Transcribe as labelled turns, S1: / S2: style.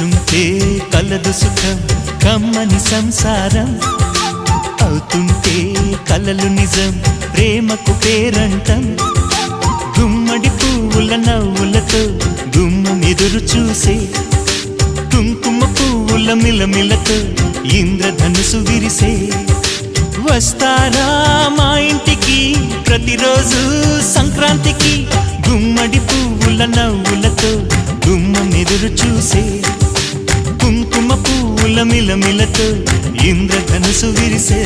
S1: కలిసుంటే కలదు సుఖం కమ్మని సంసారం అవుతుంటే కలలు నిజం ప్రేమకు పేరంటం గుమ్మడి పువ్వుల నవ్వులతో గుమ్మం ఎదురు చూసే కుంకుమ పువ్వుల మిలమిలతో ఇంద్రధనుసు విరిసే వస్తారా మా ఇంటికి ప్రతిరోజు సంక్రాంతికి గుమ్మడి పువ్వుల నవ్వులతో గుమ్మం ఎదురు చూసే కుంకుమ పువ్వుల మిలమిలతో ఇంద్రధనుసు విరిసే